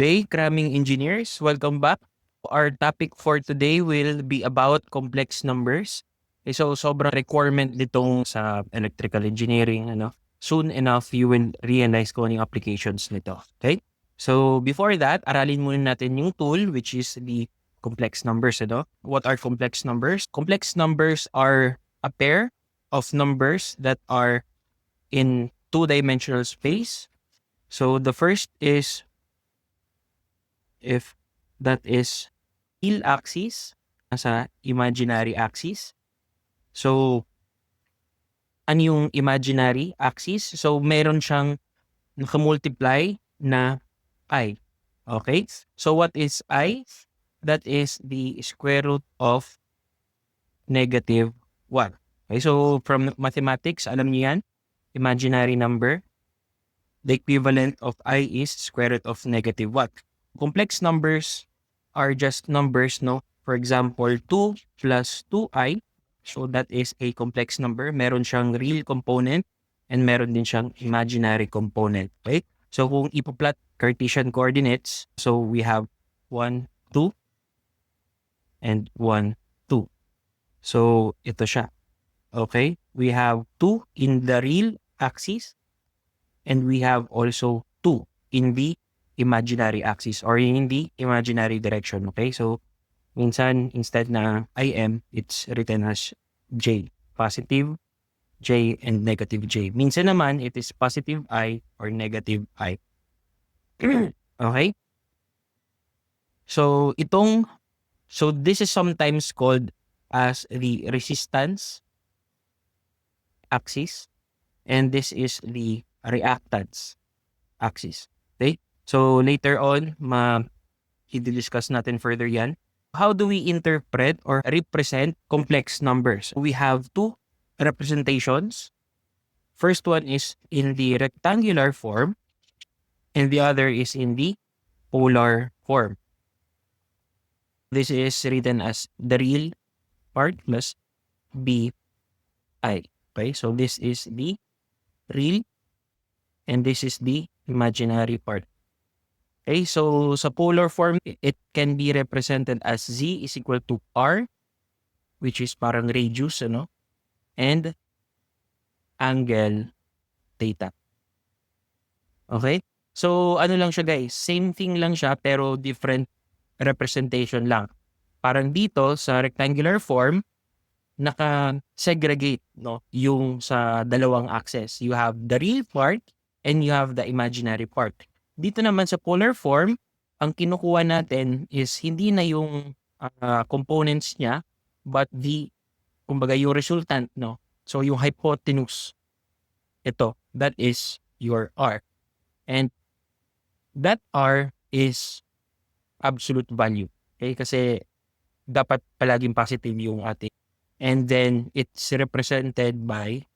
day, cramming engineers. Welcome back. Our topic for today will be about complex numbers. Okay, so sobrang requirement nitong sa electrical engineering. Soon enough, you will realize kung anong applications nito. Okay? So before that, aralin muna natin yung tool which is the complex numbers. What are complex numbers? Complex numbers are a pair of numbers that are in two-dimensional space. So the first is if that is real axis nasa imaginary axis. So, ano yung imaginary axis? So, meron siyang nakamultiply na I. Okay? So, what is I? That is the square root of negative 1. Okay? So, from mathematics, alam niyo yan, imaginary number, the equivalent of I is square root of negative 1. Complex numbers are just numbers, no? For example, 2 plus 2i. So that is a complex number. Meron siyang real component and meron din siyang imaginary component. Okay? So kung ipo-plot Cartesian coordinates, so we have 1, 2 and 1, 2. So ito siya. Okay? We have 2 in the real axis and we have also 2 in the imaginary axis or in the imaginary direction. Okay? So minsan, instead na IM, it's written as J. Positive J and negative J. Minsan naman, it is positive I or negative I. Okay? So, this is sometimes called as the resistance axis and this is the reactance axis. Okay? So, later on, i-discuss natin further yan. How do we interpret or represent complex numbers? We have two representations. First one is in the rectangular form and the other is in the polar form. This is written as the real part plus bi. Okay, so this is the real and this is the imaginary part. Okay, so sa polar form, it can be represented as Z is equal to R, which is parang radius, and angle theta. Okay? So, ano lang siya guys, same thing lang siya pero different representation lang. Parang dito sa rectangular form, naka-segregate yung sa dalawang axes. You have the real part and you have the imaginary part. Dito naman sa polar form, ang kinukuha natin is hindi na yung components niya but kumbaga yung resultant, So yung hypotenuse, ito, that is your R. And that R is absolute value. Okay? Kasi dapat palaging positive yung ating. And then it's represented by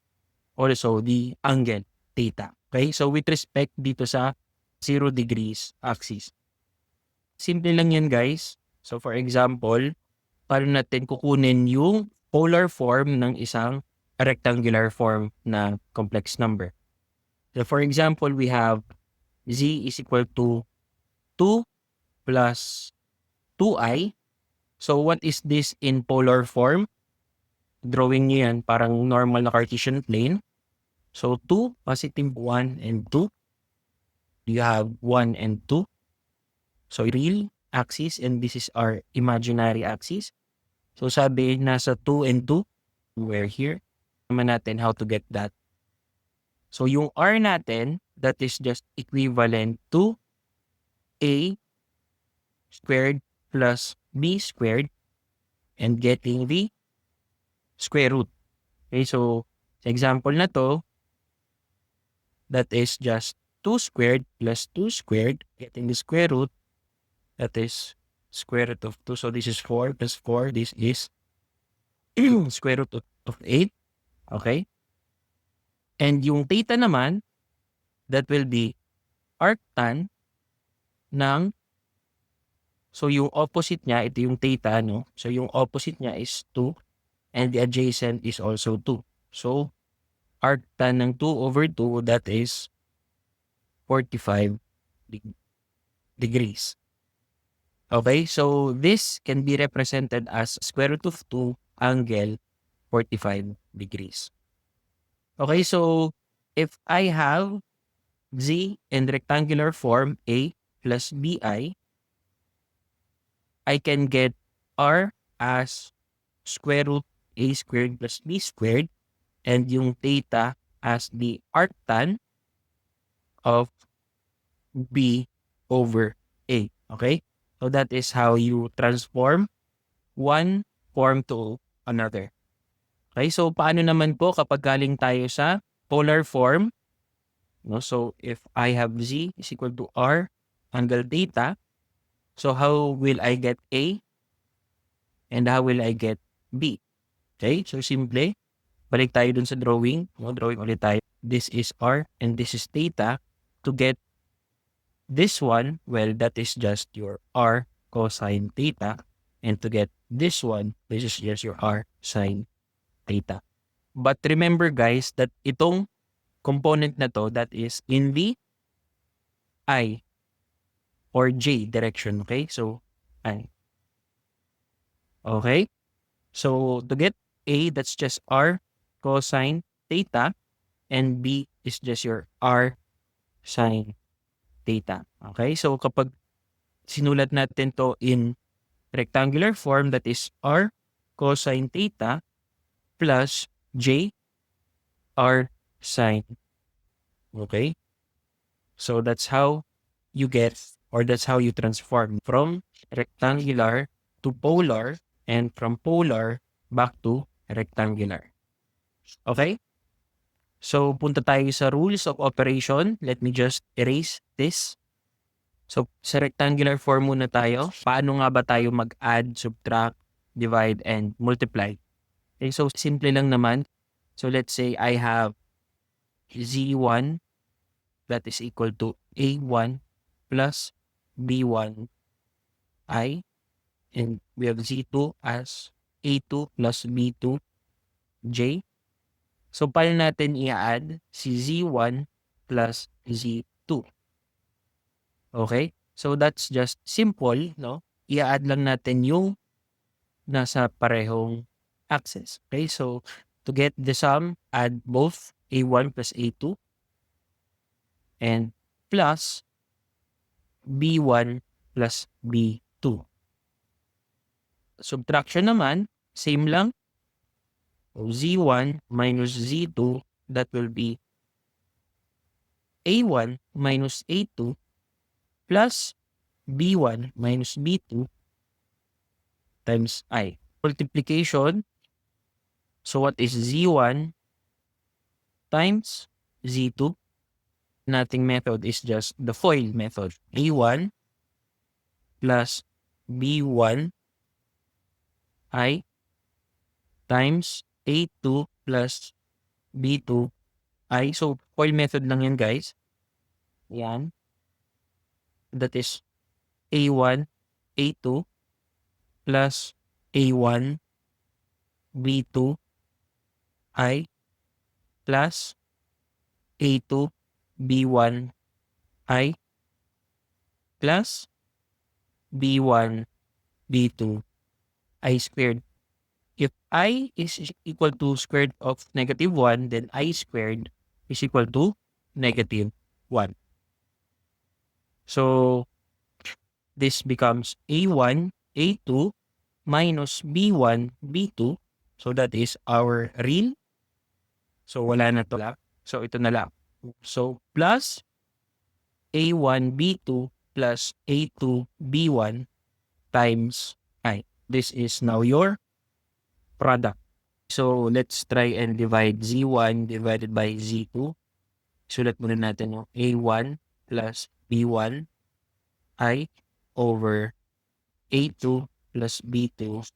also the angle theta. Okay? So with respect dito sa 0 degrees axis. Simple lang yan guys. So for example, paano natin kukunin yung polar form ng isang rectangular form na complex number. So for example, we have Z is equal to 2 plus 2i. So what is this in polar form? Drawing nyo yan, parang normal na Cartesian plane. So 2, positive 1 and 2. You have 1 and 2. So real axis and this is our imaginary axis. So sabi, nasa 2 and 2. We're here. Naman natin how to get that. So yung R natin, that is just equivalent to A squared plus B squared and getting the square root. Okay, so sa example na to, that is just 2 squared plus 2 squared, getting the square root, that is square root of 2. So this is 4 plus 4, this is square root of 8. Okay? And yung theta naman, that will be arctan ng, so yung opposite niya, ito yung theta, no? So yung opposite niya is 2 and the adjacent is also 2. So arctan ng 2 over 2, that is 45 degrees. degrees. Okay, so this can be represented as square root of 2 angle 45 degrees. Okay, so if I have z in rectangular form a plus bi, I can get r as square root a squared plus b squared and yung theta as the arctan of b over a. Okay? So that is how you transform one form to another. Okay? So paano naman po kapag galing tayo sa polar form? No? So if I have z is equal to r angle theta, so how will I get a and how will I get b? Okay? So simple, balik tayo dun sa drawing. No? Drawing ulit tayo. This is r and this is theta. To get this one, well, that is just your r cosine theta. And to get this one, this is just your r sine theta. But remember guys that itong component na to, that is in the I or j direction. Okay? So, I. Okay? So, to get a, that's just r cosine theta. And b is just your r sine theta. Okay? So, kapag sinulat natin to in rectangular form, that is r cosine theta plus j r sine. Okay? So that's how you get, or that's how you transform from rectangular to polar and from polar back to rectangular. Okay? So punta tayo sa rules of operation. Let me just erase this. So sa rectangular form muna tayo. Paano nga ba tayo mag-add, subtract, divide, and multiply? Okay, so simple lang naman. So let's say I have z1 that is equal to a1 plus b1 I, and we have z2 as a2 plus b2 j. So paano natin i-add si z1 plus z2? Okay? So that's just simple, no? I-add lang natin yung nasa parehong axis. Okay? So to get the sum, add both a1 plus a2 and plus b1 plus b2. Subtraction naman, same lang. So z1 minus z2, that will be a1 minus a2 plus b1 minus b2 times I. Multiplication, so what is z1 times z2? Nating method is just the FOIL method. a1 plus b1 I times a2 plus b2 I. So, FOIL method lang yan guys. Yan. That is a1, a2 plus a1, b2 I plus a2, b1 I plus b1, b2 I squared. If I is equal to square root of -1, then I squared is equal to -1. So, this becomes a1, a2 minus b1, b2. So, that is our real. So, wala na to lang. So, ito na lang. So, plus a1, b2 plus a2, b1 times I. This is now your product. So, let's try and divide z1 divided by z2. Sulat muna natin yung a1 plus b1 I over a2 plus b2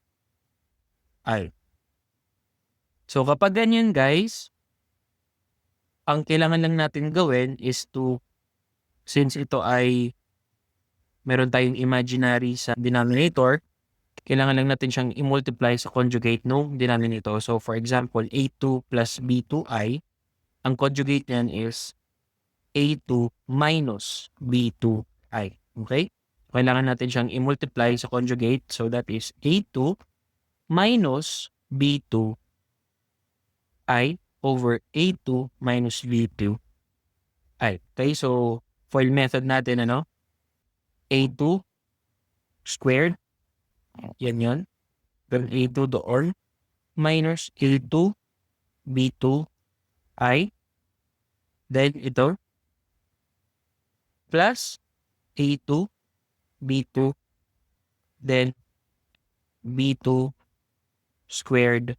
I. So, kapag ganyan guys, ang kailangan lang natin gawin is to, since ito ay meron tayong imaginary sa denominator, kailangan lang natin siyang i-multiply sa conjugate ng denominator. So, for example, a2 plus b2i, ang conjugate niyan is a2 minus b2i. Okay? Kailangan natin siyang i-multiply sa conjugate. So that is A2 minus B2I over A2 minus B2I. Okay, so FOIL method natin, A2 squared, yan yun. Then A2 doon, minus A2 B2I. Then ito, plus A2 B2, then B2 squared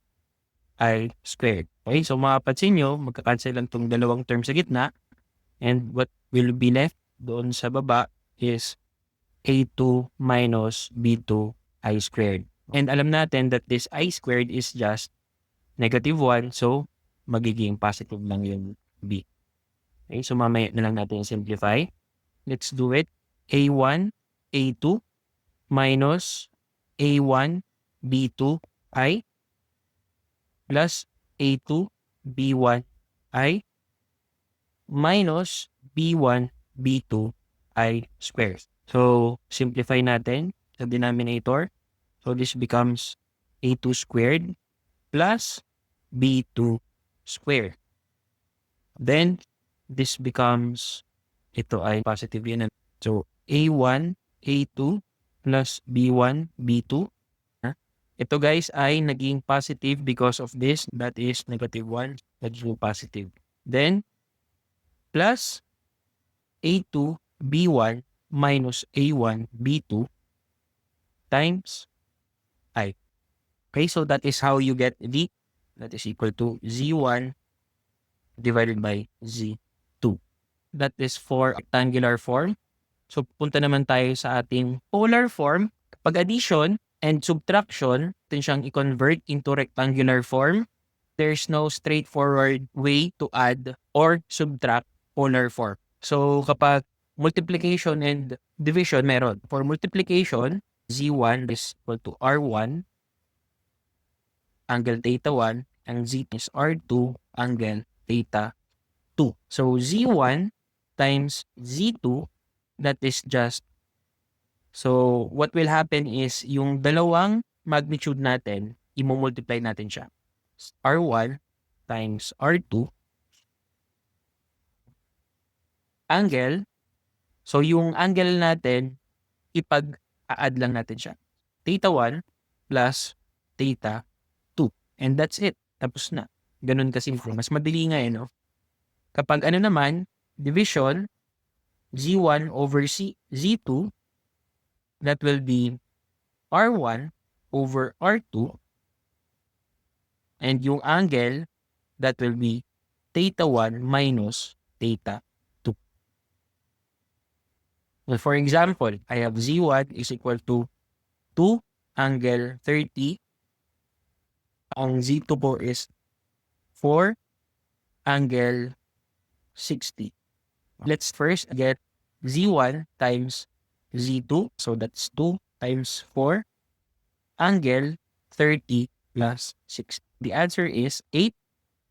I squared. Okay, so mapapansin nyo, magkakancel lang itong dalawang term sa gitna. And what will be left doon sa baba is A2 minus B2 I squared. And alam natin that this I squared is just -1. So, magiging positive lang yung B. Okay, so mamaya na lang natin simplify. Let's do it. A1, A2 minus A1, B2I plus A2, B1I minus B1, B2I squared. So, simplify natin sa denominator. So, this becomes A2 squared plus B2 squared. Then, this becomes, ito ay positive yun. So, A1, A2 plus B1, B2. Ito guys ay naging positive because of this. That is -1. Naging positive. Then, plus A2 B1 minus A1 B2 times I. Okay, so that is how you get V. That is equal to Z1 divided by Z2. That is for rectangular form. So, punta naman tayo sa ating polar form. Kapag addition and subtraction, natin siyang i-convert into rectangular form. There's no straightforward way to add or subtract polar form. So, kapag multiplication and division, meron. For multiplication, Z1 is equal to R1, angle theta 1, and Z is R2, angle theta 2. So, Z1 times Z2, that is just, so what will happen is, yung dalawang magnitude natin, i-multiply natin siya. R1 times R2, angle, so yung angle natin, ipag-add lang natin siya. Theta 1 plus theta 2. And that's it. Tapos na. Ganun kasimple. Mas madali nga no? Kapag naman, division, Z1 over Z2, that will be R1 over R2. And yung angle, that will be theta 1 minus theta 2. Well, for example, I have Z1 is equal to 2 angle 30. Ang Z2 po is 4 angle 60. Let's first get Z1 times Z2. So that's 2 times 4 angle 30 plus 60. The answer is 8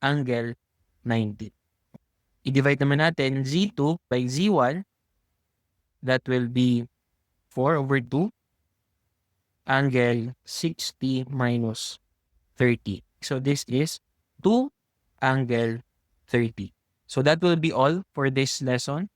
angle 90. I-divide naman natin Z2 by Z1. That will be 4 over 2 angle 60 minus 30. So this is 2 angle 30. So that will be all for this lesson.